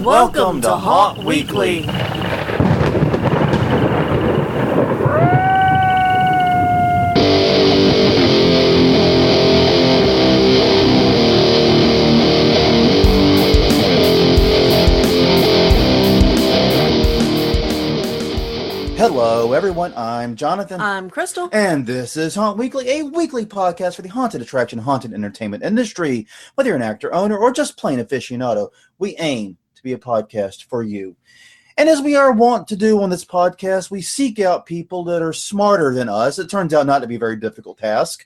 Welcome to Haunt Weekly. Hello, everyone. I'm Jonathan. I'm Crystal. And this is Haunt Weekly, a weekly podcast for the haunted attraction, haunted entertainment industry. Whether you're an actor, owner, or just plain aficionado, we aim to be a podcast for you. And as we are wont to do on this podcast, we seek out people that are smarter than us. It turns out not to be a very difficult task.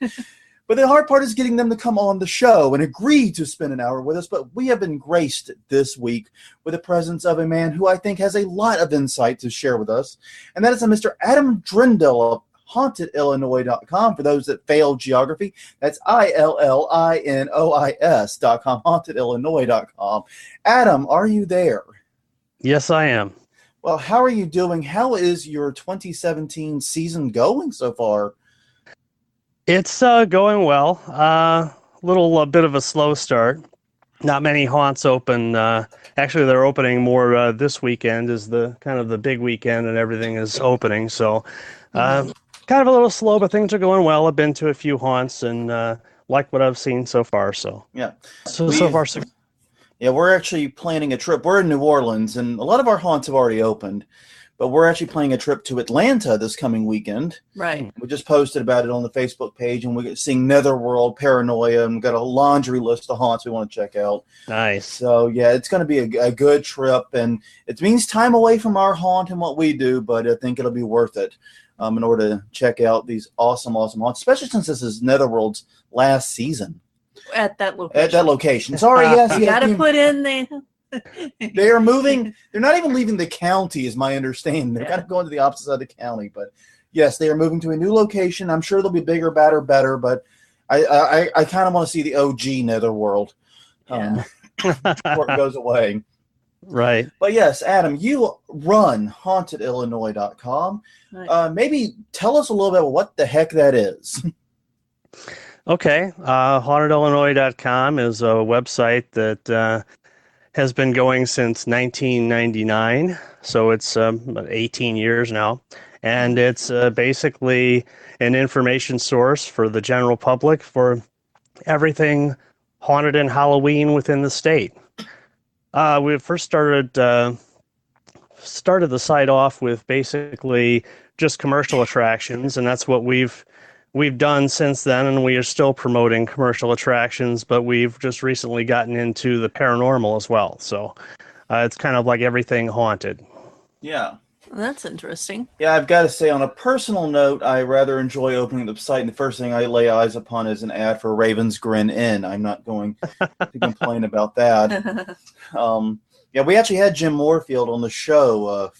But the hard part is getting them to come on the show and agree to spend an hour with us. But we have been graced this week with the presence of a man who I think has a lot of insight to share with us. And that is a Mr. Adam Drendel of hauntedillinois.com. For those that failed geography, that's ILLINOIS.com, hauntedillinois.com. Adam, are you there? Yes, I am. Well, how are you doing? How is your 2017 season going so far? It's going well. Little bit of a slow start. Not many haunts open. Actually, they're opening more this weekend is the kind of the big weekend and everything is opening. So kind of a little slow, but things are going well. I've been to a few haunts and like what I've seen so far. So yeah, so far. Yeah, we're actually planning a trip. We're in New Orleans, and a lot of our haunts have already opened. But we're actually planning a trip to Atlanta this coming weekend. Right. We just posted about it on the Facebook page, and we're seeing Netherworld, Paranoia, and we've got a laundry list of haunts we want to check out. Nice. So, yeah, it's going to be a good trip, and it means time away from our haunt and what we do, but I think it'll be worth it in order to check out these awesome haunts, especially since this is Netherworld's last season. At that location. Sorry, yes. You got to put in there. They are moving. They're not even leaving the county, is my understanding. They're kind of going to the opposite side of the county. But yes, they are moving to a new location. I'm sure they'll be bigger, better. But I kind of want to see the OG Netherworld before it goes away. Right. But yes, Adam, you run hauntedillinois.com. Right. Maybe tell us a little bit about what the heck that is. Okay. Hauntedillinois.com is a website that has been going since 1999, so it's about 18 years now, and it's basically an information source for the general public for everything haunted and Halloween within the state. We first started the site off with basically just commercial attractions, and that's what we've done since then, and we are still promoting commercial attractions, but we've just recently gotten into the paranormal as well. So it's kind of like everything haunted. Yeah. That's interesting. Yeah, I've got to say, on a personal note, I rather enjoy opening the site, and the first thing I lay eyes upon is an ad for Raven's Grin Inn. I'm not going to complain about that. Yeah, we actually had Jim Moorfield on the show a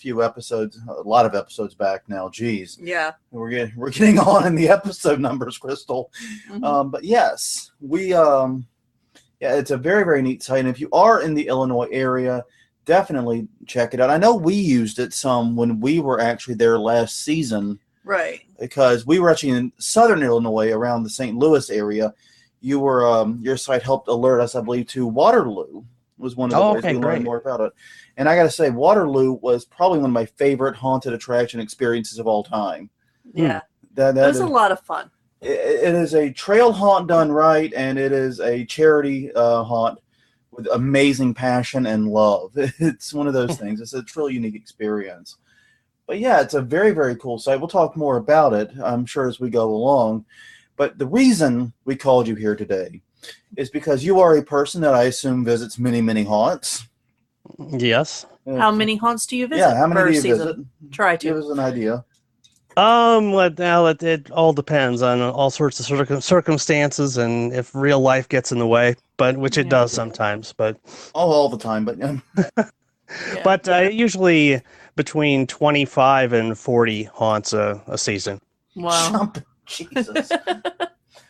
lot of episodes back now. Geez. Yeah. We're getting on in the episode numbers, Crystal. Mm-hmm. But yes, it's a very, very neat site. And if you are in the Illinois area, definitely check it out. I know we used it some when we were actually there last season. Right. Because we were actually in southern Illinois around the St. Louis area. You were your site helped alert us, I believe, to Waterloo. Was one of the ways we learned more about it. And I got to say, Waterloo was probably one of my favorite haunted attraction experiences of all time. Yeah. That was a lot of fun. It is a trail haunt done right, and it is a charity haunt with amazing passion and love. It's one of those things. It's a truly unique experience. But yeah, it's a very, very cool site. We'll talk more about it, I'm sure, as we go along. But the reason we called you here today is because you are a person that I assume visits many, many haunts. Yes. How many haunts do you visit? Yeah, how many do you visit? Try to. Give us an idea. It all depends on all sorts of circumstances and if real life gets in the way, which it does sometimes. But all the time. But but usually between 25 and 40 haunts a season. Wow. Jesus.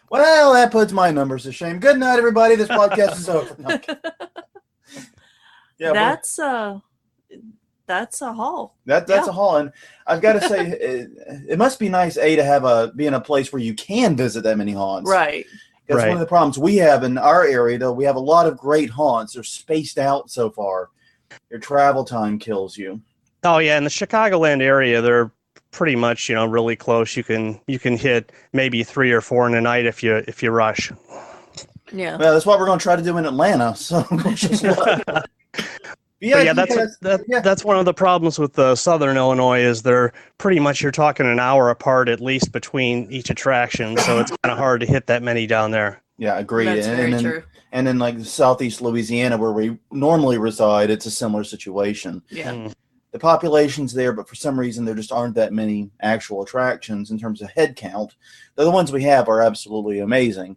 Well, that puts my numbers to shame. Good night, everybody. This podcast is over. No. Yeah, that's a haul. That's a haul, and I've got to say, it must be nice to be in a place where you can visit that many haunts, right? That's one of the problems we have in our area. Though we have a lot of great haunts, they're spaced out so far Your travel time kills you. Oh yeah, in the Chicagoland area, they're pretty much really close. You can hit maybe 3 or 4 in a night if you rush. Yeah. Well, that's what we're going to try to do in Atlanta. So just Yeah, that's one of the problems with Southern Illinois is they're pretty much you're talking an hour apart at least between each attraction, so it's kind of hard to hit that many down there. Yeah, agreed. That's very true. And in like southeast Louisiana, where we normally reside, it's a similar situation. Yeah. The population's there, but for some reason there just aren't that many actual attractions in terms of head count. The ones we have are absolutely amazing.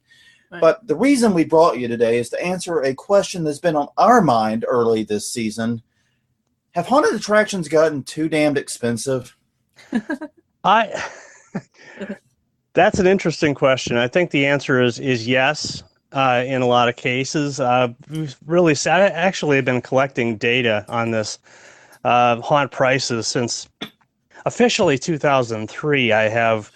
Right. But the reason we brought you today is to answer a question that's been on our mind early this season. Have haunted attractions gotten too damned expensive? That's an interesting question. I think the answer is yes. In a lot of cases, we've really actually have been collecting data on this haunt prices since officially 2003. I have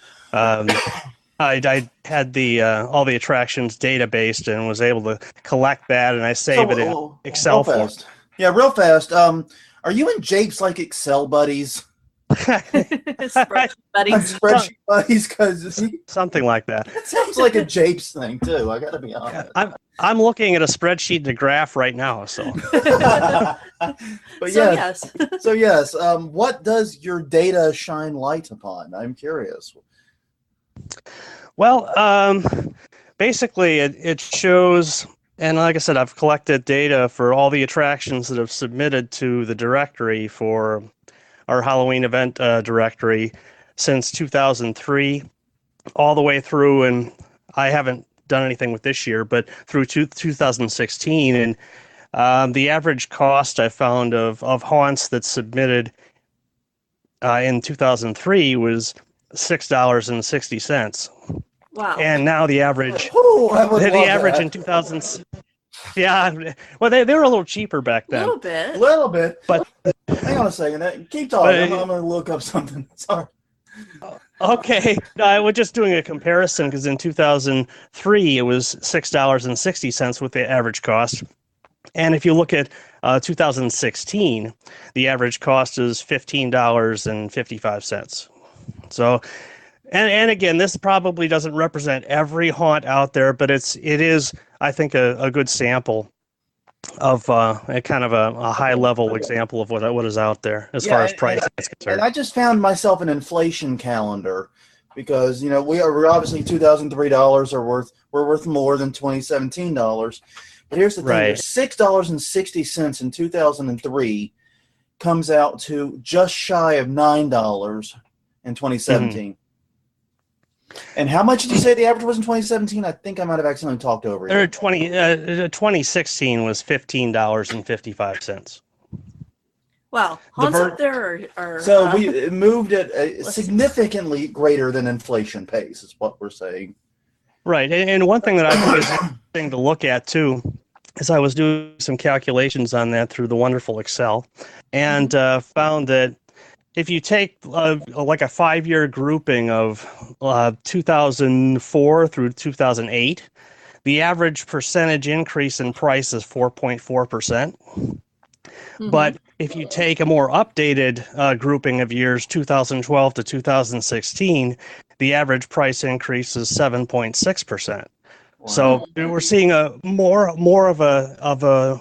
I had the all the attractions databased and was able to collect that, and I save it in Excel form. Yeah, real fast. Are you in Japes like Excel buddies? Spreadsheet buddies. Spreadsheet buddies, because something like that. It sounds like a Japes thing too. I got to be honest. I'm looking at a spreadsheet and a graph right now. So, but yes. So yes. What does your data shine light upon? I'm curious. Well, basically, it shows, and like I said, I've collected data for all the attractions that have submitted to the directory for our Halloween event directory since 2003, all the way through, and I haven't done anything with this year, but through 2016, and the average cost I found of haunts that submitted in 2003 was $6.60. Wow! And now the average, in 2000, yeah, well they were a little cheaper back then. A little bit. But hang on a second. Keep talking. I'm going to look up something. Sorry. Okay, no, I was just doing a comparison because in 2003 it was $6.60 with the average cost, and if you look at 2016, the average cost is $15.55. So, and again, this probably doesn't represent every haunt out there, but it is, I think, a good sample of a kind of a high level example of what is out there as far as price is concerned. And I just found myself an inflation calendar because we're obviously $2003 we're worth more than $2017. But here's the thing: right. $6.60 in 2003 comes out to just shy of $9 in 2017. Mm-hmm. And how much did you say the average was in 2017? I think I might have accidentally talked over it. 2016 was $15.55. Wow. Haunts up there are so we moved at a significantly greater than inflation pace is what we're saying. Right. And one thing that I think is interesting to look at, too, is I was doing some calculations on that through the wonderful Excel and found that if you take like a 5-year grouping of 2004 through 2008, the average percentage increase in price is 4.4%. Mm-hmm. But if you take a more updated grouping of years, 2012 to 2016, the average price increase is 7.6%. Wow. So we're seeing a more of a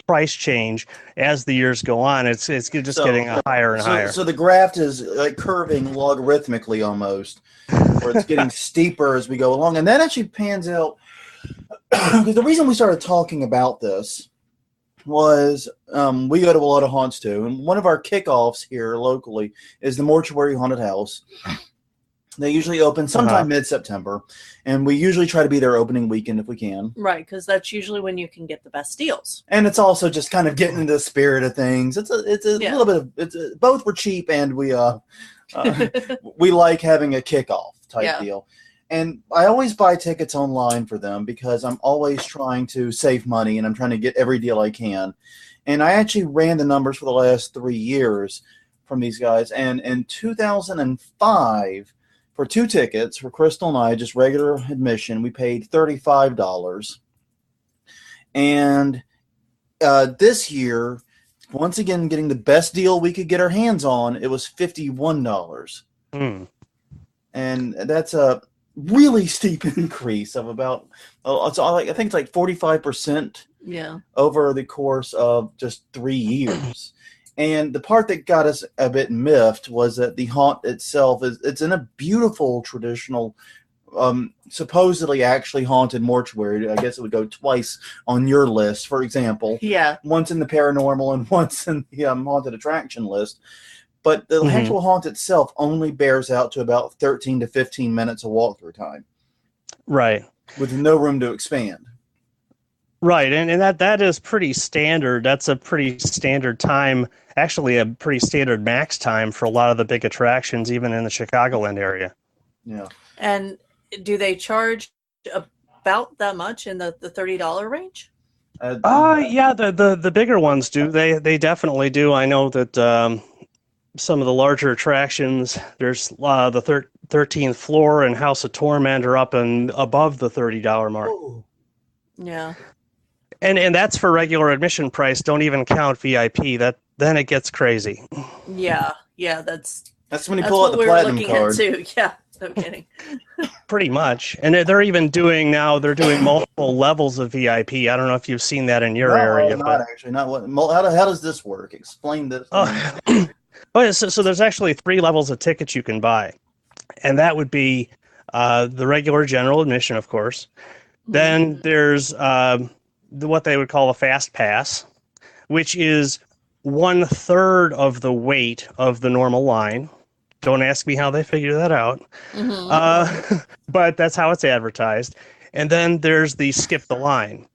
price change as the years go on. It's just getting higher and higher. So the graph is like curving logarithmically almost, where it's getting steeper as we go along. And that actually pans out because the reason we started talking about this was we go to a lot of haunts too, and one of our kickoffs here locally is the Mortuary Haunted House. They usually open sometime mid-September, and we usually try to be there opening weekend if we can. Right, because that's usually when you can get the best deals. And it's also just kind of getting into the spirit of things. It's a little bit of both were cheap, and we like having a kickoff type deal. And I always buy tickets online for them because I'm always trying to save money, and I'm trying to get every deal I can. And I actually ran the numbers for the last 3 years from these guys, and in 2005. For 2 tickets, for Crystal and I, just regular admission, we paid $35. And this year, once again, getting the best deal we could get our hands on, it was $51. And that's a really steep increase of about, I think it's like 45% over the course of just 3 years. And the part that got us a bit miffed was that the haunt itself it's in a beautiful traditional, supposedly actually haunted mortuary. I guess it would go twice on your list, for example. Yeah. Once in the paranormal and once in the haunted attraction list. But the actual haunt itself only bears out to about 13 to 15 minutes of walkthrough time. Right. With no room to expand. Right, and that is pretty standard. That's a pretty standard time, actually a pretty standard max time for a lot of the big attractions, even in the Chicagoland area. Yeah. And do they charge about that much in the $30 range? Yeah, the bigger ones do. They definitely do. I know that some of the larger attractions, there's the 13th floor and House of Torment are up and above the $30 mark. Ooh. Yeah. And that's for regular admission price. Don't even count VIP. Then it gets crazy. Yeah, that's when you pull out the platinum card. At too. Yeah, no kidding. Pretty much. And they're even doing multiple levels of VIP. I don't know if you've seen that in your area. Not actually. Not what. How does this work? Explain this. So there's actually 3 levels of tickets you can buy, and that would be the regular general admission, of course. Then there's what they would call a fast pass, which is 1/3 of the weight of the normal line. Don't ask me how they figure that out, but that's how it's advertised. And then there's the skip the line.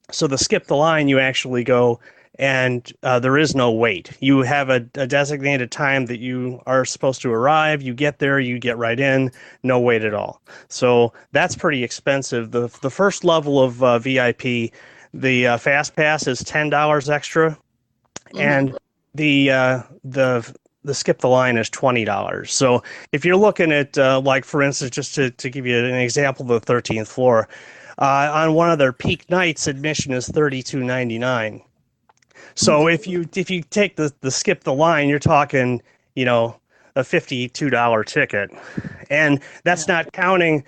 So the skip the line, you actually go and there is no wait. You have a designated time that you are supposed to arrive. You get there, you get right in, no wait at all. So that's pretty expensive. The first level of VIP, the fast pass is $10 extra, and the skip the line is $20. So if you're looking at like for instance, just to give you an example, the 13th floor, on one of their peak nights, admission is $32.99. So if you take the skip the line, you're talking, a $52 ticket, and that's not counting.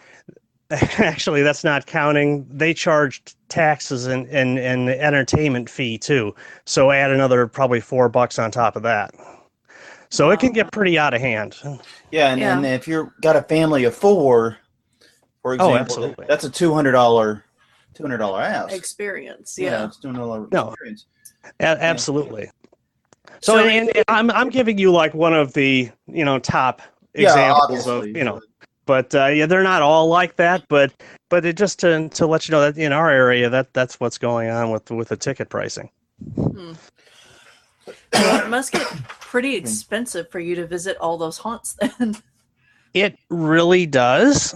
Actually, that's not counting. They charge taxes and entertainment fee too. So add another probably $4 on top of that. So it can get pretty out of hand. Yeah, and if you've got a family of 4, for example, that's a $200 ask. Experience. Yeah, it's $200 experience. Absolutely. So and I'm giving you like one of the top examples of but they're not all like that, but it just to let you know that in our area that's what's going on with the ticket pricing. Well, it must get pretty expensive for you to visit all those haunts then. It really does.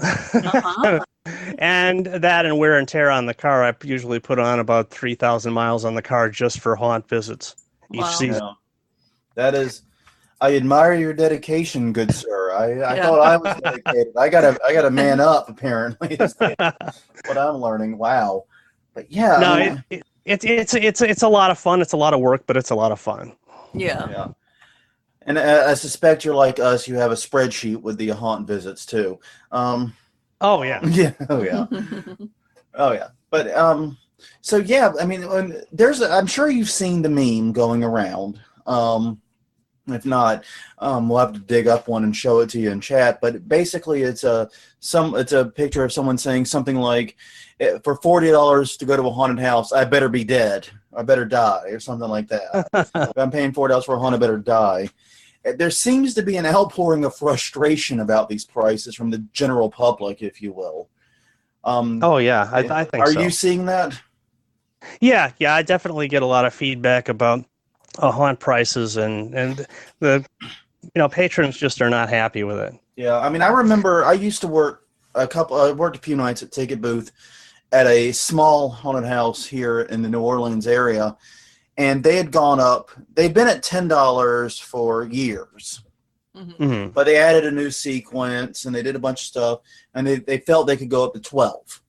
And that and wear and tear on the car, I usually put on about 3,000 miles on the car just for haunt visits each season. Yeah. That is, I admire your dedication, good sir. I thought I was dedicated. I gotta man up. Apparently, that's what I'm learning. Wow, but yeah, no, it's a lot of fun. It's a lot of work, but it's a lot of fun. Yeah. And I suspect you're like us. You have a spreadsheet with the haunt visits too. Oh yeah. Yeah. Oh yeah. Oh yeah. But so yeah, I mean, I'm sure you've seen the meme going around. If not, we'll have to dig up one and show it to you in chat. But basically, it's a picture of someone saying something like, "For $40 to go to a haunted house, I better be dead. I better die," or something like that. If I'm paying $40 for a haunt, I better die. There seems to be an outpouring of frustration about these prices from the general public, if you will. Oh yeah, I think so. Are you seeing that? Yeah, I definitely get a lot of feedback about haunt prices, and the patrons just are not happy with it. Yeah, I mean, I remember I used to work I worked a few nights at Ticket Booth at a small haunted house here in the New Orleans area, and they had gone up. They'd been at $10 for years, but they added a new sequence and they did a bunch of stuff, and they felt they could go up to $12,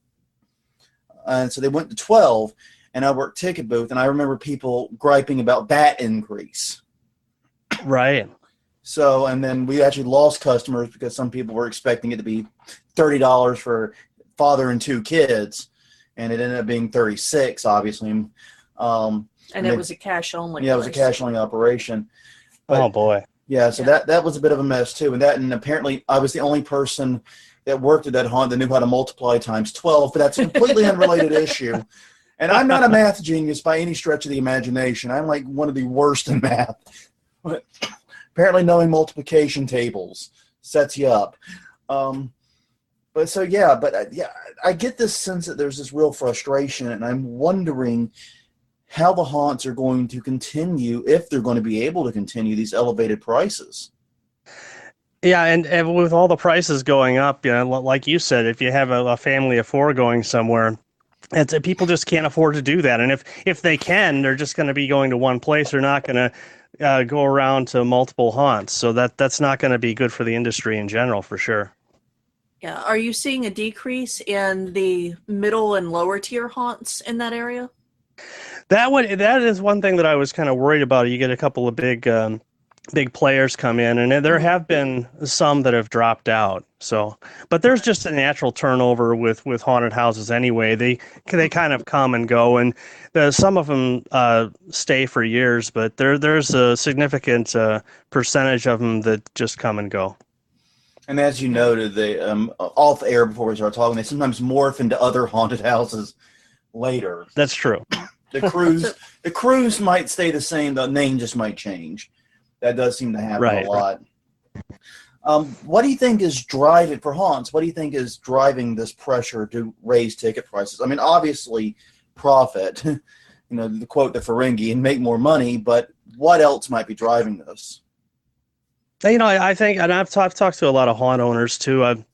and so they went to $12. and I worked ticket booth, and I remember people griping about that increase. Right. So, and then we actually lost customers because some people were expecting it to be $30 for father and 2 kids, and it ended up being $36, obviously. And it was a cash only. Yeah, it was a cash only operation. But, oh boy. Yeah, so that was a bit of a mess too, and apparently I was the only person that worked at that haunt that knew how to multiply times 12, but that's a completely unrelated issue. And I'm not a math genius by any stretch of the imagination. I'm like one of the worst in math. But apparently knowing multiplication tables sets you up. I get this sense that there's this real frustration, and I'm wondering how the haunts are going to continue, if they're going to be able to continue these elevated prices. Yeah, and with all the prices going up, like you said, if you have a family of 4 going somewhere, people just can't afford to do that. And if they can, they're just going to be going to one place. They're not going to go around to multiple haunts. So that's not going to be good for the industry in general, for sure. Yeah. Are you seeing a decrease in the middle and lower tier haunts in that area? That is one thing that I was kind of worried about. You get a couple of big players come in, and there have been some that have dropped out. So, but there's just a natural turnover with haunted houses anyway. They kind of come and go, and some of them stay for years, but there's a significant percentage of them that just come and go. And as you noted, they off air before we start talking, they sometimes morph into other haunted houses later. That's true. The cruise might stay the same. The name just might change. That does seem to happen a lot. What do you think is driving for haunts? What do you think is driving this pressure to raise ticket prices? I mean, obviously, profit. To quote the Ferengi, and make more money. But what else might be driving this? I think, and I've talked to a lot of haunt owners too. I've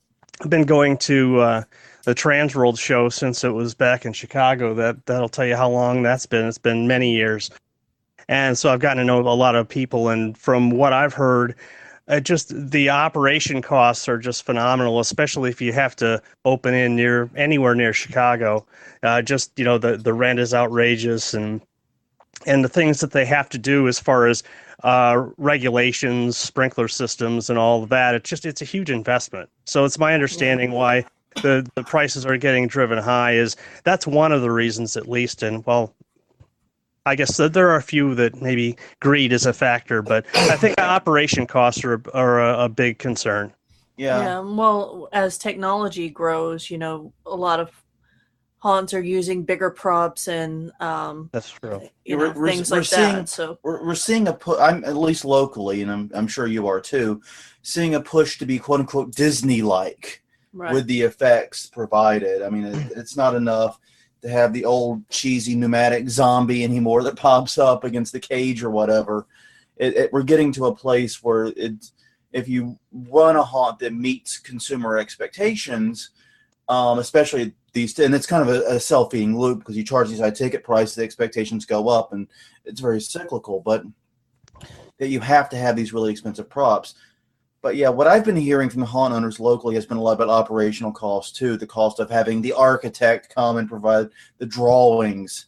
been going to the Transworld show since it was back in Chicago. That'll tell you how long that's been. It's been many years. And so I've gotten to know a lot of people, and from what I've heard, just the operation costs are just phenomenal, especially if you have to open anywhere near Chicago. The rent is outrageous, and the things that they have to do as far as regulations, sprinkler systems, and all of that. It's a huge investment. So it's my understanding why the prices are getting driven high. That's one of the reasons, at least. And well, I guess that there are a few that maybe greed is a factor, but I think operation costs are a big concern. Yeah. Well, as technology grows, a lot of haunts are using bigger props and that's true. Things like that. So we're seeing I'm at least locally, and I'm sure you are too, seeing a push to be quote unquote Disney-like with the effects provided. I mean, it's not enough to have the old cheesy pneumatic zombie anymore that pops up against the cage or whatever. We're getting to a place where if you run a haunt that meets consumer expectations, especially these, and it's kind of a self-feeding loop because you charge these high ticket prices, the expectations go up, and it's very cyclical, but that you have to have these really expensive props. But yeah, what I've been hearing from the haunt owners locally has been a lot about operational costs too. The cost of having the architect come and provide the drawings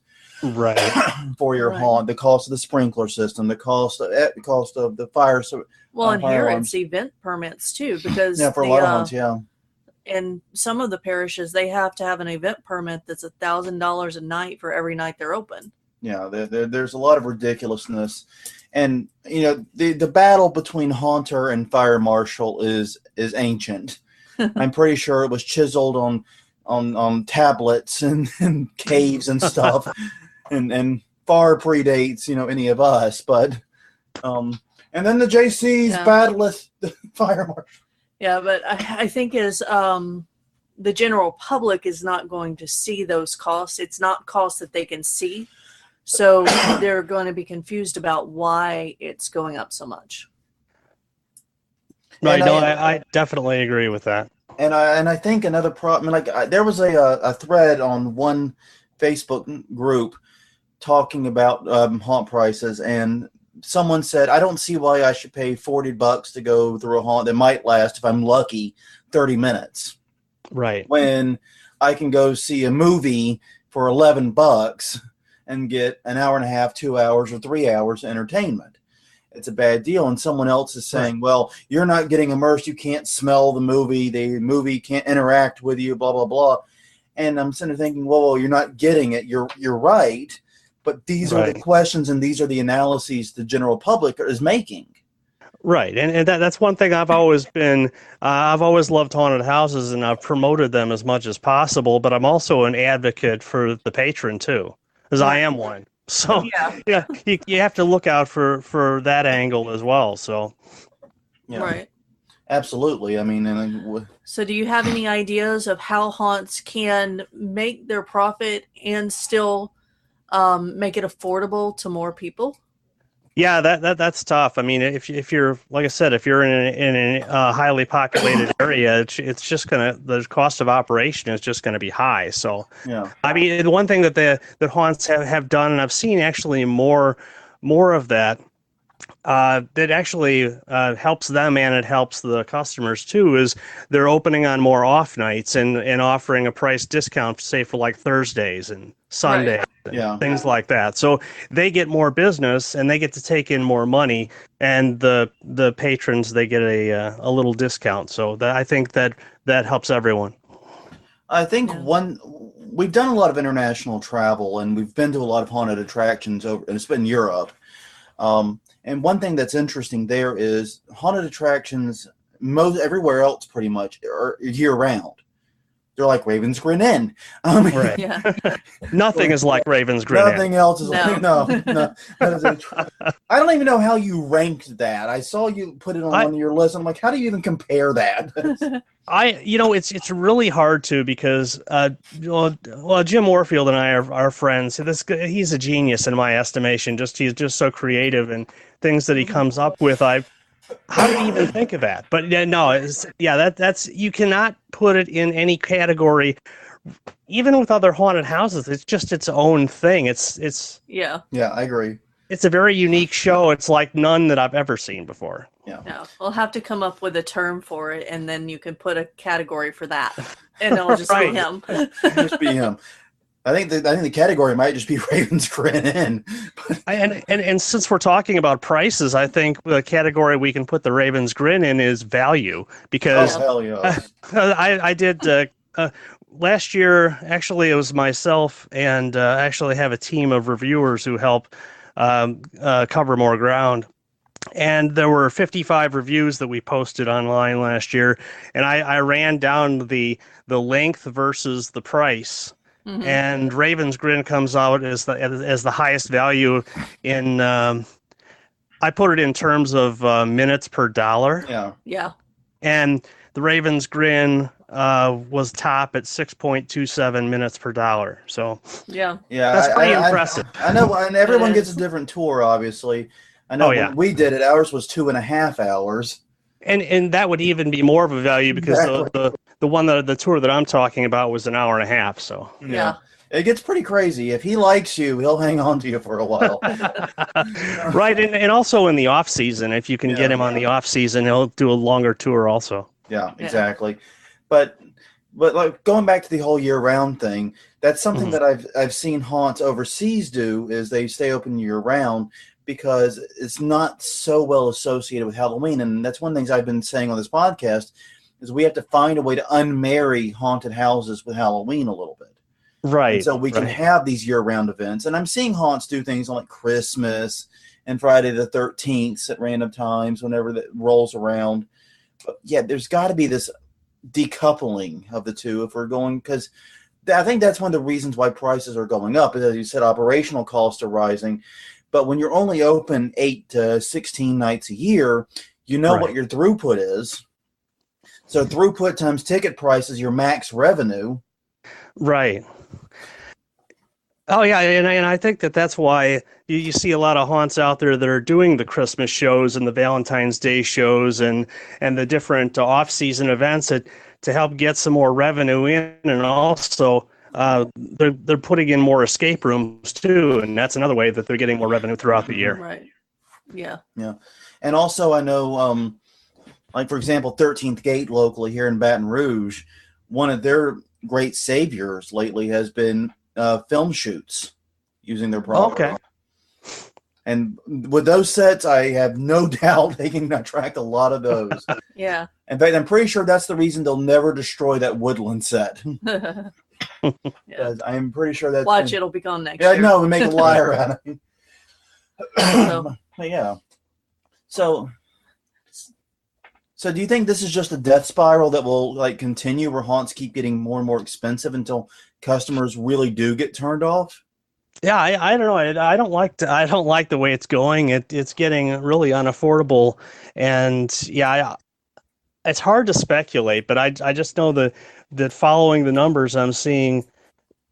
for your haunt, the cost of the sprinkler system, the cost of the fire. Well, and here it's event permits too, because for a lot of haunts, in some of the parishes, they have to have an event permit that's $1,000 a night for every night they're open. Yeah, there's a lot of ridiculousness. And the battle between haunter and fire marshal is ancient. I'm pretty sure it was chiseled on tablets and caves and stuff, and far predates any of us. But and then the JCs battleth the fire marshal. Yeah, but I think the general public is not going to see those costs. It's not costs that they can see. So they're going to be confused about why it's going up so much. Right. I definitely agree with that. And I think another problem, there was a thread on one Facebook group talking about haunt prices, and someone said, I don't see why I should pay $40 to go through a haunt that might last, if I'm lucky, 30 minutes. Right. When I can go see a movie for $11 and get an hour and a half, 2 hours, or 3 hours entertainment. It's a bad deal. And someone else is saying, well, you're not getting immersed. You can't smell the movie can't interact with you, blah, blah, blah. And I'm sitting there thinking, well, you're not getting it. You're right. But these are the questions and these are the analyses the general public is making. Right, and that's one thing I've always been. I've always loved haunted houses, and I've promoted them as much as possible. But I'm also an advocate for the patron too, because I am one. So yeah, you have to look out for that angle as well. So right, absolutely. I mean, so do you have any ideas of how haunts can make their profit and still make it affordable to more people? Yeah, that's tough. I mean, if you're, like I said, if you're in a highly populated area, it's just the cost of operation is just gonna be high. So I mean, the one thing that haunts have done, and I've seen actually more of that. That actually helps them and it helps the customers too, is they're opening on more off nights and offering a price discount, say for like Thursdays and Sundays and things like that. So they get more business and they get to take in more money, and the patrons, they get a little discount. So I think that helps everyone. I think we've done a lot of international travel and we've been to a lot of haunted attractions and it's been Europe. And one thing that's interesting there is haunted attractions, everywhere else pretty much, are year-round. They're like Raven's Grin Inn. Nothing is like Raven's Grin Inn. Nothing else is like, no. I don't even know how you ranked that. I saw you put it on one of your lists. I'm like, how do you even compare that? It's really hard to, because Jim Warfield and I are friends. He's a genius in my estimation. He's just so creative and things that he comes up with. How do you even think of that? But that's you cannot put it in any category. Even with other haunted houses, it's just its own thing. It's I agree. It's a very unique show. It's like none that I've ever seen before. Yeah, we'll have to come up with a term for it, and then you can put a category for that, and it'll just be him. Just be him. I think the category might just be Raven's Grin Inn. and since we're talking about prices, I think the category we can put the Raven's Grin in is value, because I did last year. Actually, it was myself and actually have a team of reviewers who help cover more ground. And there were 55 reviews that we posted online last year, and I ran down the length versus the price. Mm-hmm. And Raven's Grin comes out as the highest value in. I put it in terms of minutes per dollar. Yeah. And the Raven's Grin was top at 6.27 minutes per dollar. So that's pretty impressive. I know, and everyone gets a different tour, obviously. I know when we did it, ours was 2.5 hours. And that would even be more of a value because the tour that I'm talking about was an hour and a half. So it gets pretty crazy. If he likes you, he'll hang on to you for a while. Right, and also in the off season, if you can get him on the off season, he'll do a longer tour also. Yeah, exactly. But like going back to the whole year round thing, that's something that I've seen haunts overseas do, is they stay open year round, because it's not so well associated with Halloween. And that's one of the things I've been saying on this podcast, is we have to find a way to unmarry haunted houses with Halloween a little bit. Right. And so we can have these year-round events. And I'm seeing haunts do things on like Christmas and Friday the 13th at random times whenever that rolls around. But there's got to be this decoupling of the two if we're going, because I think that's one of the reasons why prices are going up, is, as you said, operational costs are rising. But when you're only open 8 to 16 nights a year, you know what your throughput is. So throughput times ticket price is your max revenue. Right. Oh, yeah, and I think that's why you see a lot of haunts out there that are doing the Christmas shows and the Valentine's Day shows and the different off-season events to help get some more revenue in, and also they're putting in more escape rooms too, and that's another way that they're getting more revenue throughout the year. Right. Yeah. And also I know, like for example, 13th Gate locally here in Baton Rouge, one of their great saviors lately has been film shoots. using their property. Okay. And with those sets, I have no doubt they can attract a lot of those. Yeah. In fact, I'm pretty sure that's the reason they'll never destroy that woodland set. Yeah. I'm pretty sure that's... Watch, it'll be gone next Yeah, year. no, we make a liar out of it. So, But yeah. So do you think this is just a death spiral that will like continue where haunts keep getting more and more expensive until customers really do get turned off? Yeah, I don't know. I don't like the way it's going. It's getting really unaffordable, and yeah, it's hard to speculate. But I just know that following the numbers, I'm seeing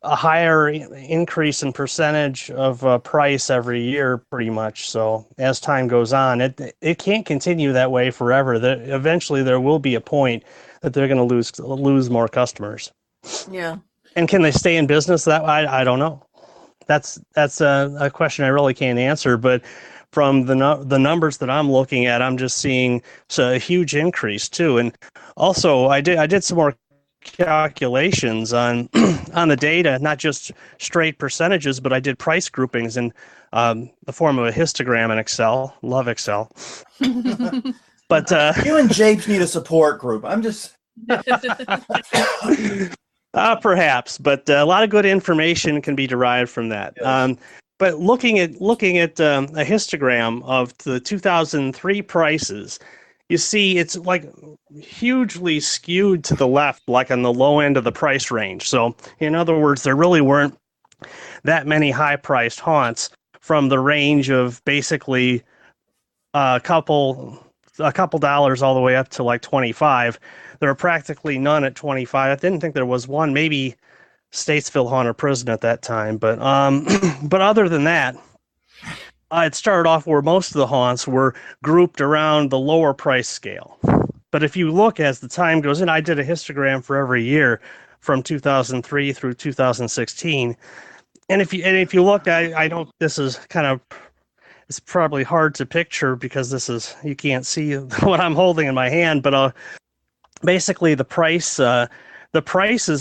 a higher increase in percentage of price every year, pretty much. So as time goes on, it can't continue that way forever. Eventually, there will be a point that they're going to lose more customers. yeah. And can they stay in business? That I don't know. That's a question I really can't answer. But from the numbers that I'm looking at, I'm just seeing a huge increase too. And also, I did some more calculations on on the data, not just straight percentages, but I did price groupings in the form of a histogram in Excel. Love Excel. But You and Japes need a support group. I'm just... perhaps, but a lot of good information can be derived from that. Yes. But looking at a histogram of the 2003 prices, you see it's like hugely skewed to the left, like on the low end of the price range. So in other words, there really weren't that many high-priced haunts from the range of basically a couple dollars all the way up to like 25. There were practically none at 25. I didn't think there was one, maybe Statesville Haunted Prison at that time. But but other than that, it started off where most of the haunts were grouped around the lower price scale. But if you look as the time goes in, I did a histogram for every year from 2003 through 2016. And if you look, I don't, this is kind of, it's probably hard to picture because you can't see what I'm holding in my hand, but basically the prices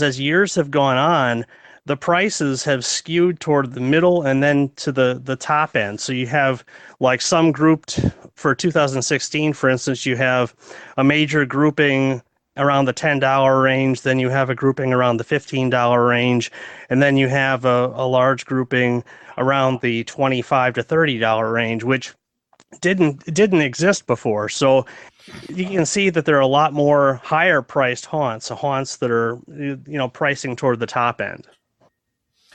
as years have gone on, the prices have skewed toward the middle and then to the top end. So you have like some grouped for 2016, for instance, you have a major grouping around the $10 range, then you have a grouping around the $15 range, and then you have a large grouping around the $25 to $30 range, which didn't exist before. So you can see that there are a lot more higher priced haunts that are pricing toward the top end.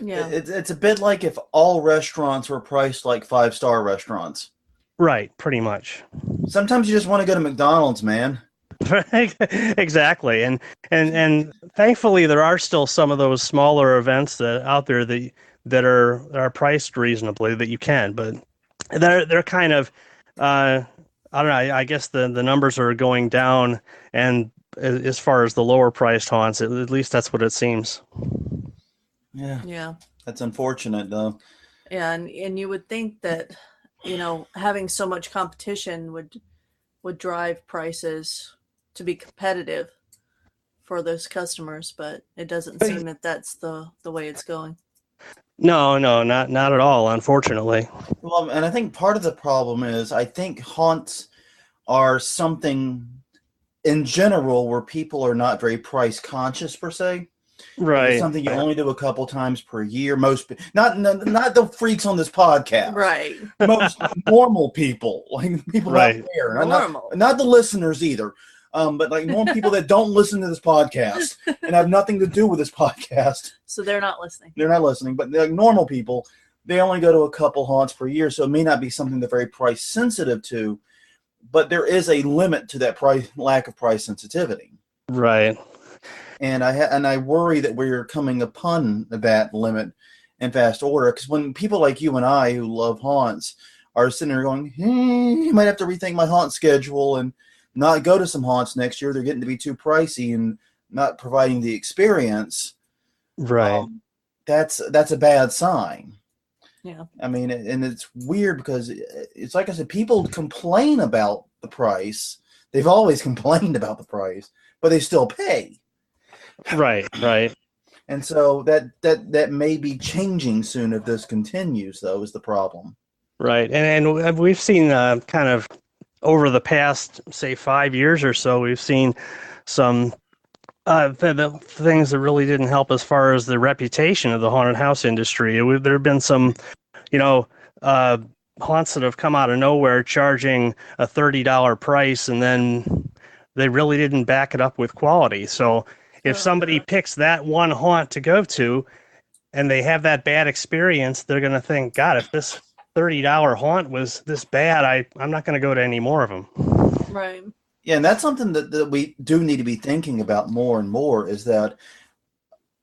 Yeah. It's a bit like if all restaurants were priced like 5-star restaurants. Right, pretty much. Sometimes you just want to go to McDonald's, man. Exactly, and thankfully there are still some of those smaller events out there that are priced reasonably that you can, but they're kind of I don't know. I guess the numbers are going down, and as far as the lower priced haunts, at least that's what it seems. Yeah. Yeah. That's unfortunate, though. Yeah, and you would think that, having so much competition would drive prices to be competitive for those customers, but it doesn't seem that that's the way it's going. No, not at all, unfortunately. Well, and I think part of the problem is I think haunts are something in general where people are not very price conscious per se. Right. It's something you only do a couple times per year. Most not the freaks on this podcast. Right. Most normal people, like people out there, not the listeners either. But like normal people that don't listen to this podcast and have nothing to do with this podcast. So they're not listening. They're not listening, but like normal people, they only go to a couple haunts per year, so it may not be something they're very price sensitive to, but there is a limit to that lack of price sensitivity. Right. And I worry that we're coming upon that limit in fast order, because when people like you and I who love haunts are sitting there going, I might have to rethink my haunt schedule and not go to some haunts next year. They're getting to be too pricey and not providing the experience. Right. That's a bad sign. Yeah. I mean, and it's weird because it's like I said, people complain about the price. They've always complained about the price, but they still pay. Right. And so that may be changing soon if this continues, though, is the problem. Right. And we've seen kind of over the past, say, 5 years or so, we've seen some the things that really didn't help as far as the reputation of the haunted house industry. There have been some, haunts that have come out of nowhere charging a $30 price, and then they really didn't back it up with quality. So if somebody picks that one haunt to go to and they have that bad experience, they're going to think, God, if this $30 haunt was this bad, I'm not going to go to any more of them. Right. Yeah, and that's something that we do need to be thinking about more and more, is that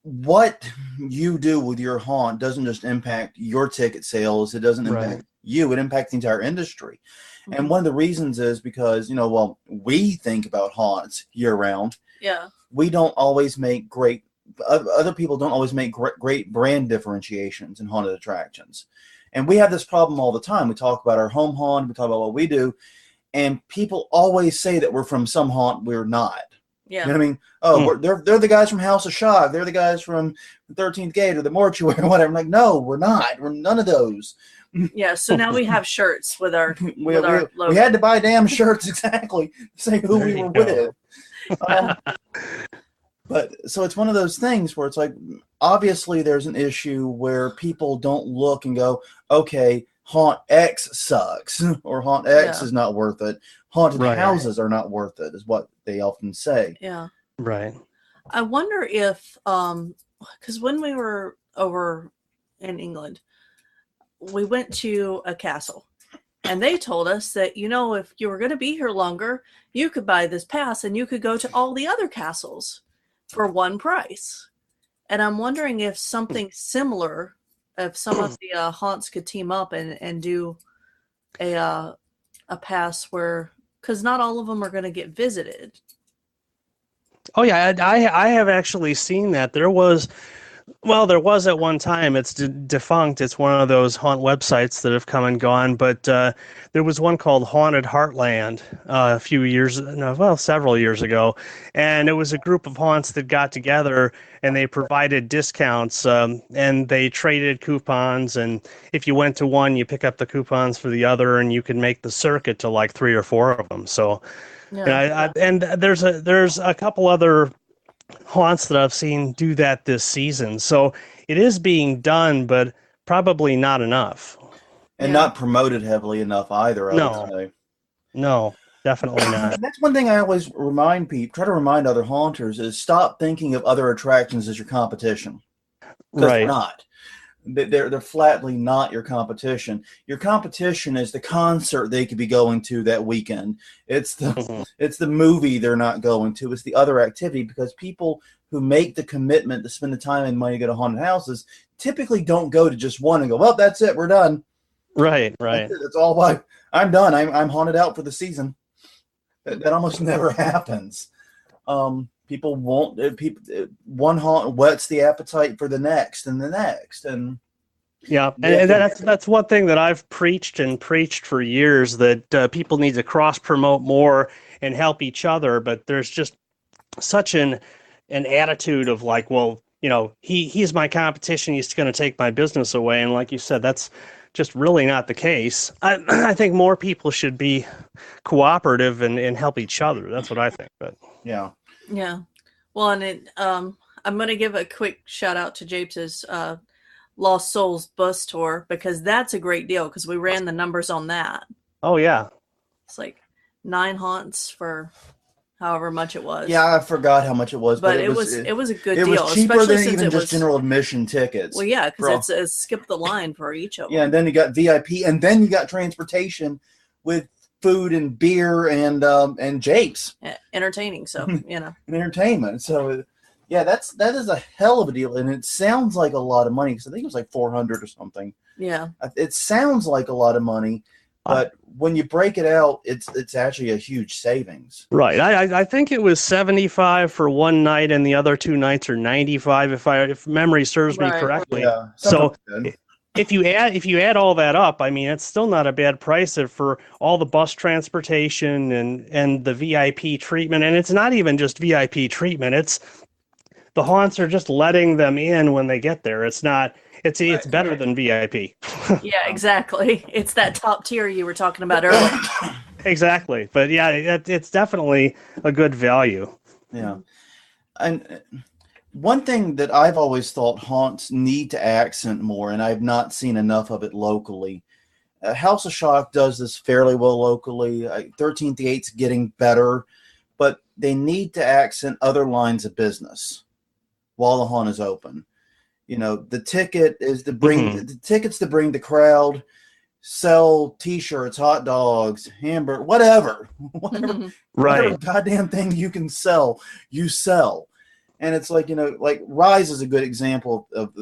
what you do with your haunt doesn't just impact your ticket sales. It doesn't impact you. It impacts the entire industry. Mm-hmm. And one of the reasons is because, we think about haunts year round. Yeah. We don't always make other people don't always make great brand differentiations in haunted attractions. And we have this problem all the time. We talk about our home haunt, we talk about what we do, and people always say that we're from some haunt we're not. Yeah. You know what I mean? Oh, they're the guys from House of Shock. They're the guys from the 13th Gate or the Mortuary or whatever. I'm like, no, we're not. We're none of those. Yeah, so now we have shirts with our logo. We had to buy damn shirts exactly to say who we were with. But so it's one of those things where it's like, obviously there's an issue where people don't look and go, okay, haunt X sucks, or haunt X is not worth it. Haunted houses are not worth it, is what they often say. Yeah. Right. I wonder if, because when we were over in England, we went to a castle, and they told us that, if you were going to be here longer, you could buy this pass and you could go to all the other castles for one price. And I'm wondering if something similar, if some of the haunts could team up and do a pass where, because not all of them are going to get visited. Oh yeah, I have actually seen that. There was at one time. It's defunct. It's one of those haunt websites that have come and gone. But there was one called Haunted Heartland several years ago, and it was a group of haunts that got together and they provided discounts, and they traded coupons. And if you went to one, you pick up the coupons for the other, and you could make the circuit to like 3 or 4 of them. So, and there's a couple other haunts that I've seen do that this season. So it is being done, but probably not enough. And not promoted heavily enough either, I would say. No, definitely not. That's one thing I always try to remind other haunters, is stop thinking of other attractions as your competition. Because they're not. They're flatly not your competition. Your competition is the concert they could be going to that weekend. It's the movie they're not going to. It's the other activity, because people who make the commitment to spend the time and money to go to haunted houses typically don't go to just one and go, well, that's it, we're done. Right. That's all. I'm done. I'm haunted out for the season. That almost never happens. People won't. One haunt whets the appetite for the next and the next, and that's one thing that I've preached for years, that people need to cross promote more and help each other. But there's just such an attitude of like, well, he's my competition. He's going to take my business away, and like you said, that's just really not the case. I think more people should be cooperative and help each other. That's what I think. But yeah. Well, and I'm going to give a quick shout out to Japes' Lost Souls bus tour, because that's a great deal, because we ran the numbers on that. Oh, yeah. It's like 9 haunts for however much it was. Yeah, I forgot how much it was. But it was a good deal. It was cheaper especially than since even it just was, general admission tickets. Well, yeah, because it's skip the line for each of them. Yeah, and then you got VIP, and then you got transportation with food and beer and japes. Entertaining, so, and entertainment. So, yeah, that is a hell of a deal, and it sounds like a lot of money, because I think it was like $400 or something. Yeah. It sounds like a lot of money, but when you break it out, it's actually a huge savings. Right. I think it was $75 for one night, and the other 2 nights are $95 if memory serves me correctly. Yeah. So if you add all that up, I mean, it's still not a bad price for all the bus transportation and the VIP treatment. And it's not even just VIP treatment. It's the haunts are just letting them in when they get there. It's not. It's better than VIP. Yeah, exactly. It's that top tier you were talking about earlier. Exactly. But yeah, it's definitely a good value. Yeah. And one thing that I've always thought haunts need to accent more, and I've not seen enough of it locally. House of Shock does this fairly well locally. 13th the 8th's getting better, but they need to accent other lines of business while the haunt is open. You know, the ticket is to bring the tickets to bring the crowd, sell T-shirts, hot dogs, hamburger, whatever goddamn thing you can sell, you sell. And it's like, you know, like Rise is a good example of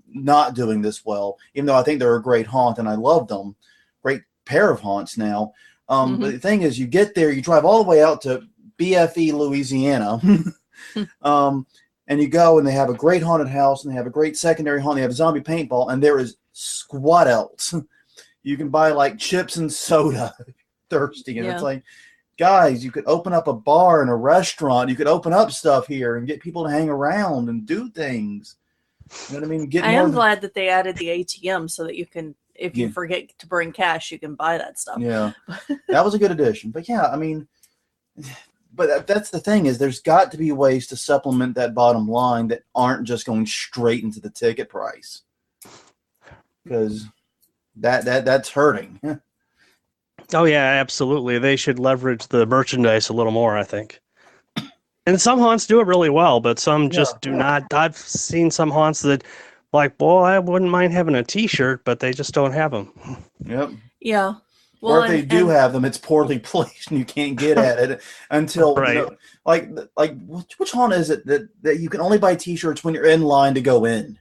not doing this well, even though I think they're a great haunt and I love them. Great pair of haunts now. But the thing is, you get there, you drive all the way out to BFE, Louisiana, and you go and they have a great haunted house and they have a great secondary haunt. They have zombie paintball and there is squat else. You can buy like chips and soda, thirsty. And it's like, guys, you could open up a bar and a restaurant. You could open up stuff here and get people to hang around and do things. You know what I mean? I am glad that they added the ATM so that you can, if you forget to bring cash, you can buy that stuff. Yeah, that was a good addition. But yeah, I mean, but that's the thing is there's got to be ways to supplement that bottom line that aren't just going straight into the ticket price. Because that's hurting. Oh yeah, absolutely. They should leverage the merchandise a little more, I think. And some haunts do it really well, but some just do not. I've seen some haunts that, like, boy, I wouldn't mind having a T-shirt, but they just don't have them. Yep. Yeah. Well, or if they do have them, it's poorly placed, and you can't get at it until right. You know, like which haunt is it that you can only buy T-shirts when you're in line to go in?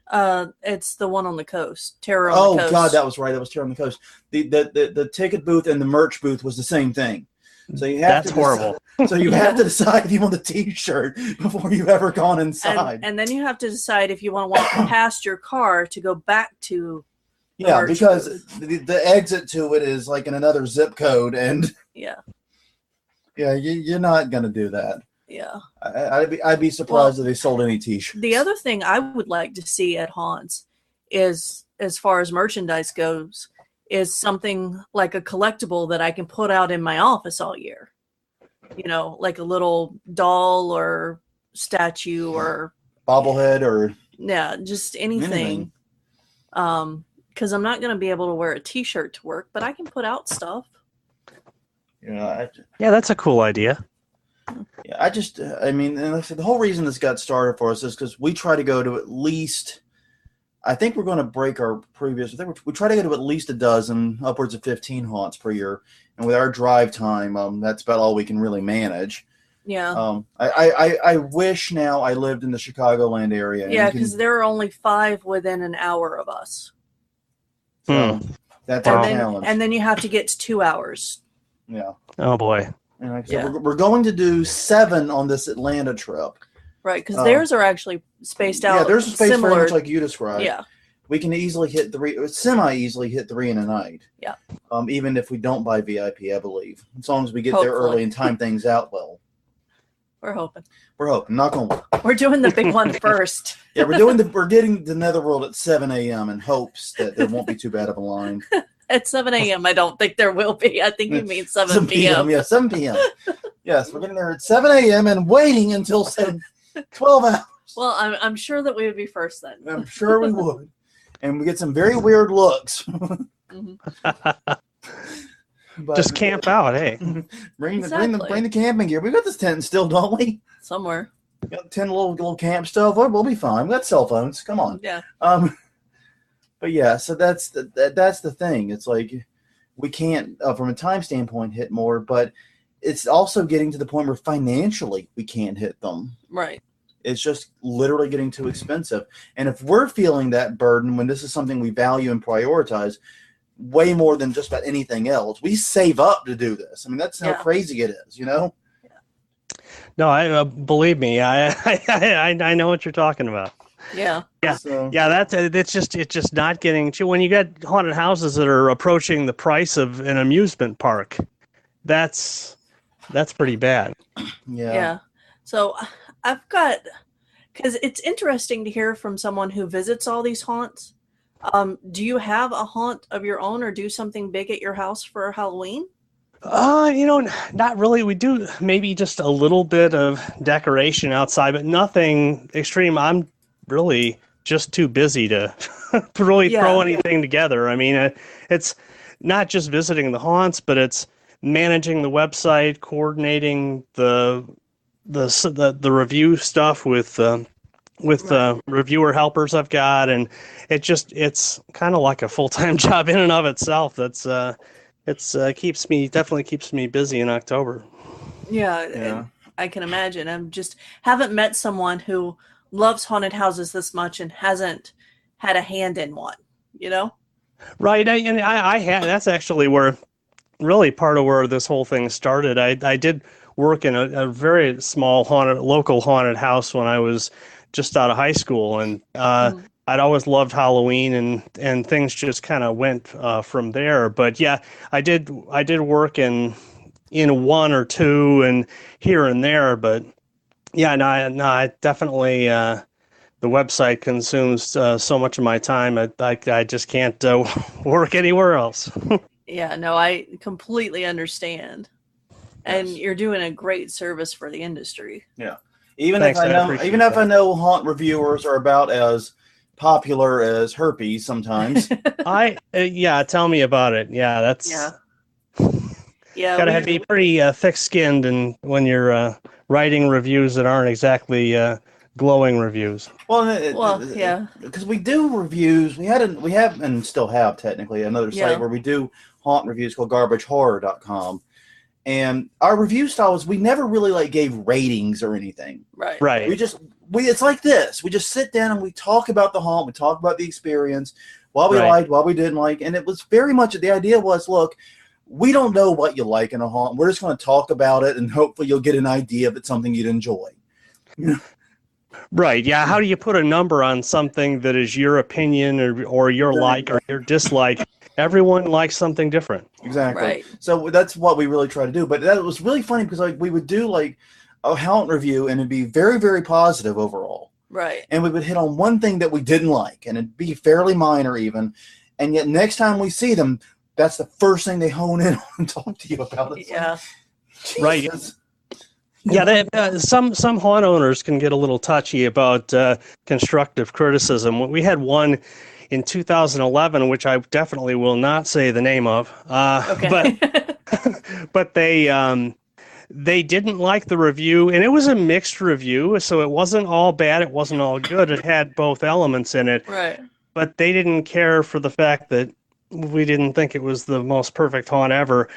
It's the one on the coast, Terror on the Coast. Oh God, that was right. That was Terror on the Coast. The ticket booth and the merch booth was the same thing. So you have That's horrible. So you have to decide if you want the T-shirt before you've ever gone inside, and then you have to decide if you want to walk past your car to go back to. Yeah, because the exit to it is like in another zip code, and you're not gonna do that. Yeah, I'd be surprised if they sold any T-shirts. The other thing I would like to see at haunts is, as far as merchandise goes, is something like a collectible that I can put out in my office all year. You know, like a little doll or statue or bobblehead or just anything. Because I'm not going to be able to wear a T-shirt to work, but I can put out stuff. Yeah, that's a cool idea. Yeah, I mean, and the whole reason this got started for us is because we try to go to at least, I think we're going to break our previous, we try to go to at least a dozen, upwards of 15 haunts per year. And with our drive time, that's about all we can really manage. Yeah. I wish now I lived in the Chicagoland area. Yeah, because there are only 5 within an hour of us. So that's our challenge. And then you have to get to 2 hours. Yeah. Oh boy. And so we're going to do 7 on this Atlanta trip. Right, because theirs are actually spaced out. Yeah, there's a space very much like you described. Yeah. We can easily hit 3, semi-easily hit 3 in a night. Yeah. Even if we don't buy VIP, I believe. As long as we get Hopefully. there early and time things out well. We're hoping. Knock on wood. We're doing the big one first. Yeah, we're getting the Netherworld at 7 a.m. in hopes that there won't be too bad of a line. At 7 a.m., I don't think there will be. I think you mean 7 p.m. Yeah, 7 p.m. Yes, we're getting there at 7 a.m. and waiting until 12 hours. Well, I'm sure that we would be first then. I'm sure we would. And we get some very weird looks. But, just camp out, hey. Bring the camping gear. We got this tent still, don't we? Somewhere. We got 10 little camp stuff. We'll be fine. We got cell phones. Come on. Yeah. But yeah, so that's the thing. It's like we can't, from a time standpoint, hit more, but it's also getting to the point where financially we can't hit them. Right. It's just literally getting too expensive. And if we're feeling that burden when this is something we value and prioritize way more than just about anything else, we save up to do this. I mean, that's how crazy it is, you know? Yeah. No, I believe me. I know what you're talking about. Yeah. Yeah. So, yeah. It's just not getting to when you get haunted houses that are approaching the price of an amusement park. That's pretty bad. Yeah. Yeah. So I've got Because it's interesting to hear from someone who visits all these haunts. Do you have a haunt of your own or do something big at your house for Halloween? Not really. We do maybe just a little bit of decoration outside, but nothing extreme. I'm really just too busy to really throw anything together. I mean, it's not just visiting the haunts, but it's managing the website, coordinating the review stuff with reviewer helpers I've got, and it's kind of like a full-time job in and of itself. That's definitely keeps me busy in October. Yeah. I can imagine. I just haven't met someone who loves haunted houses this much and hasn't had a hand in one, Right. I had, that's actually where really part of where this whole thing started. I did work in a very small local haunted house when I was just out of high school, and I'd always loved Halloween, and things just kind of went from there. But yeah, I did work in one or two and here and there. But yeah, no, I definitely the website consumes so much of my time. I just can't work anywhere else. Yeah, no, I completely understand. And you're doing a great service for the industry. Yeah. Thanks, if I know haunt reviewers are about as popular as herpes sometimes. Tell me about it. Yeah, that's gotta be pretty thick-skinned, and when you're writing reviews that aren't exactly glowing reviews. Because we do reviews. We have and still have technically another site where we do haunt reviews called garbagehorror.com. And our review style is we never really gave ratings or anything. Right. It's like this. We just sit down and we talk about the haunt. We talk about the experience, what we liked, what we didn't like. And it was very much, the idea was, look, we don't know what you like in a haunt. We're just going to talk about it, and hopefully you'll get an idea if it's something you'd enjoy. Right. Yeah. How do you put a number on something that is your opinion or your like or your dislike? Everyone likes something different. Exactly. Right. So that's what we really try to do. But that was really funny because we would do a haunt review, and it'd be very, very positive overall. Right. And we would hit on one thing that we didn't like, and it'd be fairly minor even. And yet next time we see them, that's the first thing they hone in on and talk to you about. It's right. Yeah, some haunt owners can get a little touchy about constructive criticism. We had one in 2011, which I definitely will not say the name of. Okay. But they didn't like the review, and it was a mixed review, so it wasn't all bad, it wasn't all good. It had both elements in it. Right. But they didn't care for the fact that we didn't think it was the most perfect haunt ever.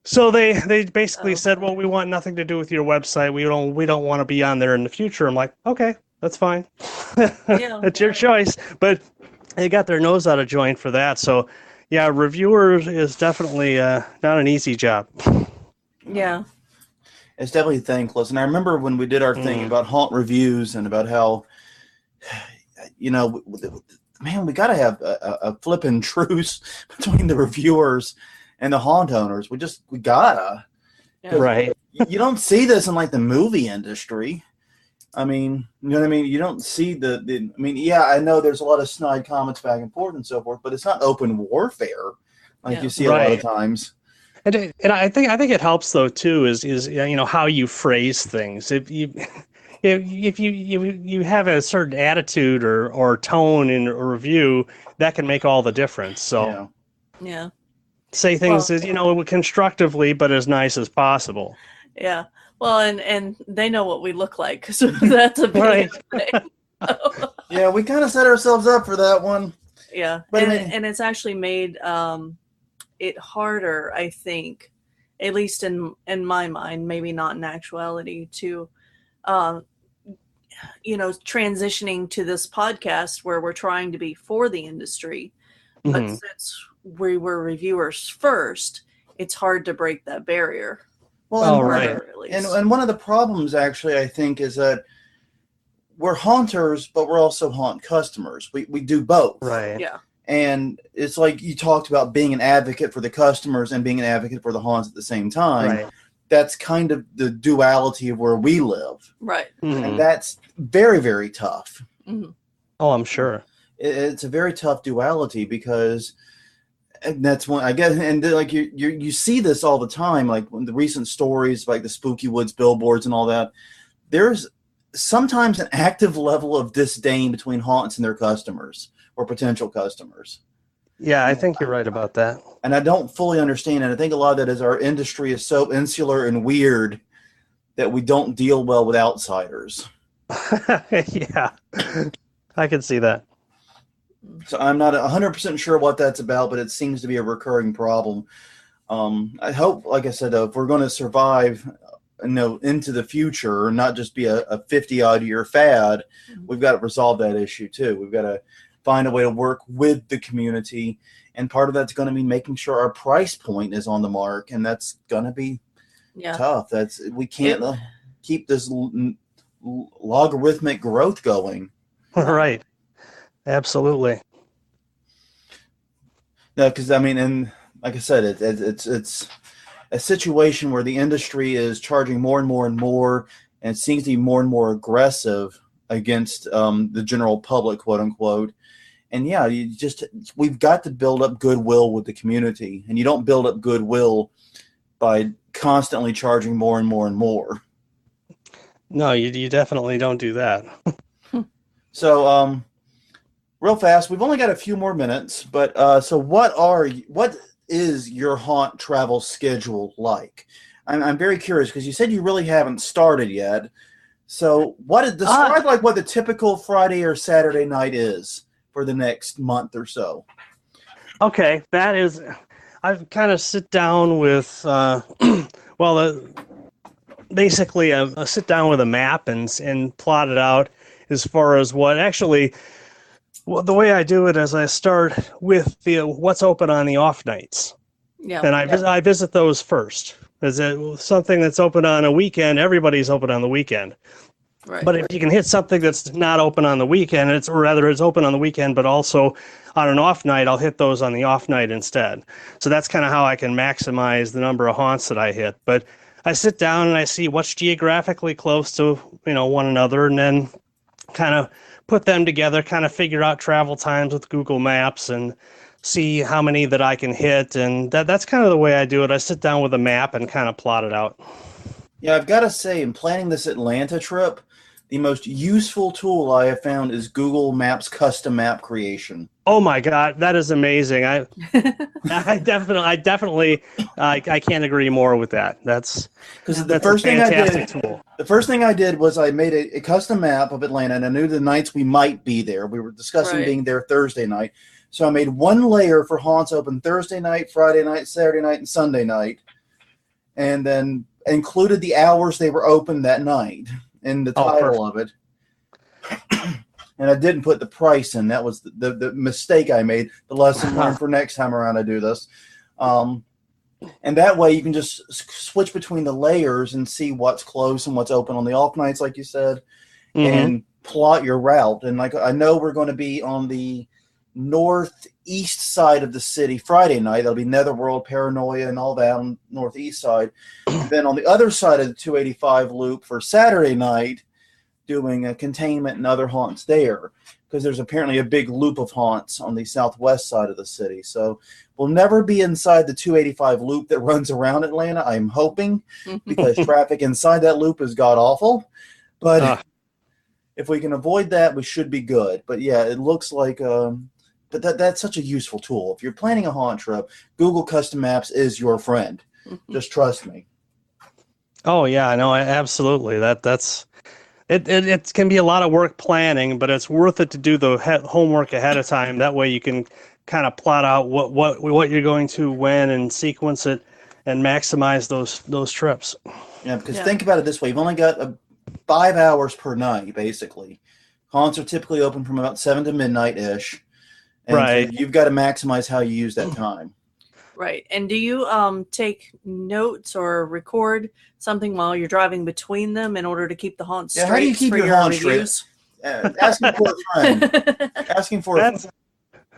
So they basically said, well, we want nothing to do with your website. We don't want to be on there in the future. I'm like, okay, that's fine. It's your choice. But they got their nose out of joint for that. So yeah, reviewer is definitely not an easy job. Yeah. It's definitely thankless. And I remember when we did our thing about haunt reviews and about how, man, we got to have a flipping truce between the reviewers and the haunt owners. We gotta. Right. You don't see this in the movie industry. I mean, you know what I mean? You don't see I know there's a lot of snide comments back and forth and so forth, but it's not open warfare you see a lot of times. And I think it helps though too is how you phrase things. If you have a certain attitude or tone in a review, that can make all the difference. So yeah. Say things as constructively, but as nice as possible. Yeah. Well, and they know what we look like, so that's a big thing. Yeah, we kind of set ourselves up for that one. Yeah, but and it's actually made it harder, I think, at least in my mind, maybe not in actuality, to transitioning to this podcast where we're trying to be for the industry, but since we were reviewers first, it's hard to break that barrier. Well, and one of the problems, actually, I think, is that we're haunters, but we're also haunt customers. We do both. Right. Yeah. And it's like you talked about being an advocate for the customers and being an advocate for the haunts at the same time. Right. that's kind of the duality of where we live. Right. And that's very, very tough. Mm-hmm. Oh, I'm sure. It's a very tough duality because, and that's one I guess, and like you see this all the time, like when the recent stories, like the Spooky Woods billboards and all that. There's sometimes an active level of disdain between haunts and their customers or potential customers. Yeah, I think you're right about that. And I don't fully understand it. I think a lot of that is our industry is so insular and weird that we don't deal well with outsiders. Yeah, I can see that. So I'm not 100% sure what that's about, but it seems to be a recurring problem. I hope, like I said, if we're going to survive, into the future, not just be a 50-odd year fad, we've got to resolve that issue too. We've got to find a way to work with the community, and part of that's going to be making sure our price point is on the mark, and that's going to be tough. We can't keep this logarithmic growth going. Right. Absolutely. No, because and like I said, it's a situation where the industry is charging more and more and more, and it seems to be more and more aggressive against the general public, quote unquote. And yeah, we've got to build up goodwill with the community, and you don't build up goodwill by constantly charging more and more and more. No, you definitely don't do that. So, real fast, we've only got a few more minutes, but so what is your haunt travel schedule like? I'm very curious because you said you really haven't started yet. So describe like what the typical Friday or Saturday night is for the next month or so. Okay, that is, I kind of sit down with, basically I sit down with a map and plot it out as far as the way I do it is I start with what's open on the off nights. Yeah. And I visit those first. Is it something that's open on a weekend? Everybody's open on the weekend. Right. But if you can hit something that's not open on the weekend, it's open on the weekend, but also on an off night, I'll hit those on the off night instead. So that's kind of how I can maximize the number of haunts that I hit. But I sit down and I see what's geographically close to, one another, and then kind of put them together, kind of figure out travel times with Google Maps and see how many that I can hit. And that's kind of the way I do it. I sit down with a map and kind of plot it out. Yeah, I've got to say, in planning this Atlanta trip, the most useful tool I have found is Google Maps custom map creation. Oh my God, that is amazing! I definitely, I can't agree more with that. That's a fantastic tool. The first thing I did was I made a custom map of Atlanta, and I knew the nights we might be there. We were discussing being there Thursday night, so I made one layer for haunts open Thursday night, Friday night, Saturday night, and Sunday night, and then included the hours they were open that night in the title of it. And I didn't put the price in. That was the mistake I made. The lesson learned for next time around I do this. And that way you can just switch between the layers and see what's close and what's open on the off nights, like you said, and plot your route. And like I know we're going to be on the northeast side of the city Friday night. That'll be Netherworld, Paranoia, and all that on the northeast side. And then on the other side of the 285 loop for Saturday night, doing a containment and other haunts there, because there's apparently a big loop of haunts on the southwest side of the city. So we'll never be inside the 285 loop that runs around Atlanta, I'm hoping, because traffic inside that loop is god-awful. But if we can avoid that, we should be good. But yeah, it looks like but that's such a useful tool. If you're planning a haunt trip, Google Custom Maps is your friend. Just trust me. Oh yeah, no, absolutely. That's it can be a lot of work planning, but it's worth it to do the homework ahead of time. That way you can kind of plot out what you're going to when and sequence it and maximize those trips. Yeah, because think about it this way. You've only got 5 hours per night, basically. Haunts are typically open from about 7 to midnight-ish. And right. So you've got to maximize how you use that time. Right. And do you take notes or record something while you're driving between them in order to keep the haunts straight? How do you keep your haunts straight? Asking for a friend. Asking for a friend.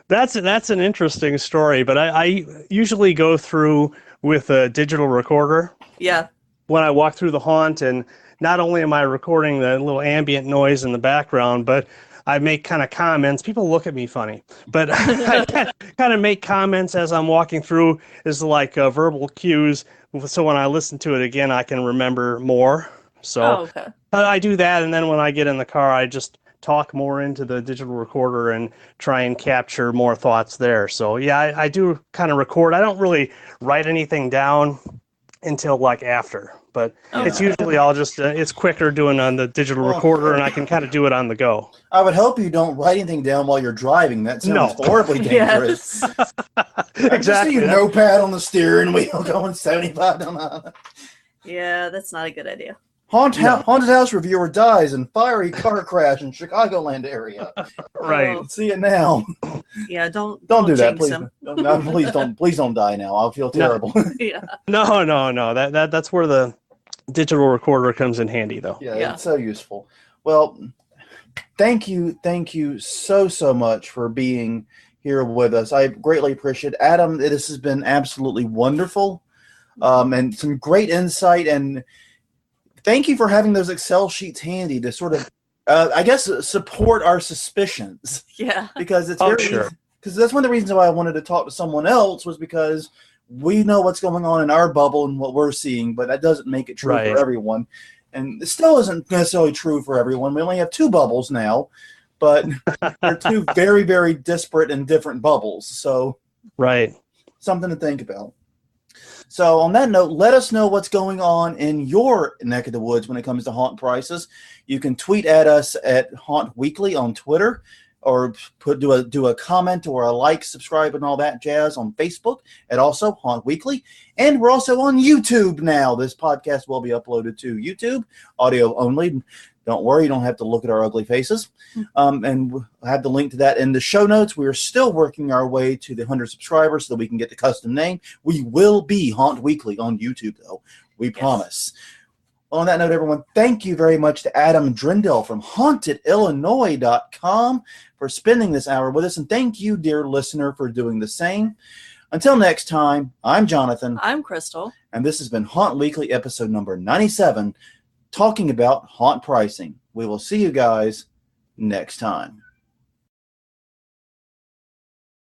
That's an interesting story, but I usually go through with a digital recorder. Yeah. when I walk through the haunt, and not only am I recording the little ambient noise in the background, but I make kind of comments. People look at me funny, but I kind of make comments as I'm walking through as like verbal cues. So when I listen to it again, I can remember more. So okay. I do that, and then when I get in the car, I just talk more into the digital recorder and try and capture more thoughts there. So yeah, I do kind of record. I don't really write anything down until like after, but it's usually I'll just it's quicker doing on the digital recorder, and I can kind of do it on the go. I would hope you don't write anything down while you're driving. That sounds horribly dangerous. Yes. I just see a notepad on the steering wheel going 75 down the... Yeah, that's not a good idea. Haunted house reviewer dies in fiery car crash in Chicagoland area. Right. See it now. Yeah, don't do that, please. Him. No, please don't die now. I'll feel terrible. Yeah. No. That's where the digital recorder comes in handy, though. Yeah, it's so useful. Well, thank you so much for being here with us. I greatly appreciate it. Adam, this has been absolutely wonderful, and some great insight, and thank you for having those Excel sheets handy to sort of, I guess, support our suspicions. Yeah. Because it's because that's one of the reasons why I wanted to talk to someone else, was because we know what's going on in our bubble and what we're seeing, but that doesn't make it true for everyone. And it still isn't necessarily true for everyone. We only have 2 bubbles now, but they're 2 very, very disparate and different bubbles. So something to think about. So on that note, let us know what's going on in your neck of the woods when it comes to haunt prices. You can tweet at us at Haunt Weekly on Twitter, or do a comment or a like, subscribe, and all that jazz on Facebook at also Haunt Weekly. And we're also on YouTube now. This podcast will be uploaded to YouTube, audio only. Don't worry, you don't have to look at our ugly faces. And we'll have the link to that in the show notes. We are still working our way to the 100 subscribers so that we can get the custom name. We will be Haunt Weekly on YouTube, though. We promise. Well, on that note, everyone, thank you very much to Adam Drendel from HauntedIllinois.com for spending this hour with us. And thank you, dear listener, for doing the same. Until next time, I'm Jonathan. I'm Crystal. And this has been Haunt Weekly, episode number 97, talking about haunt pricing. We will see you guys next time.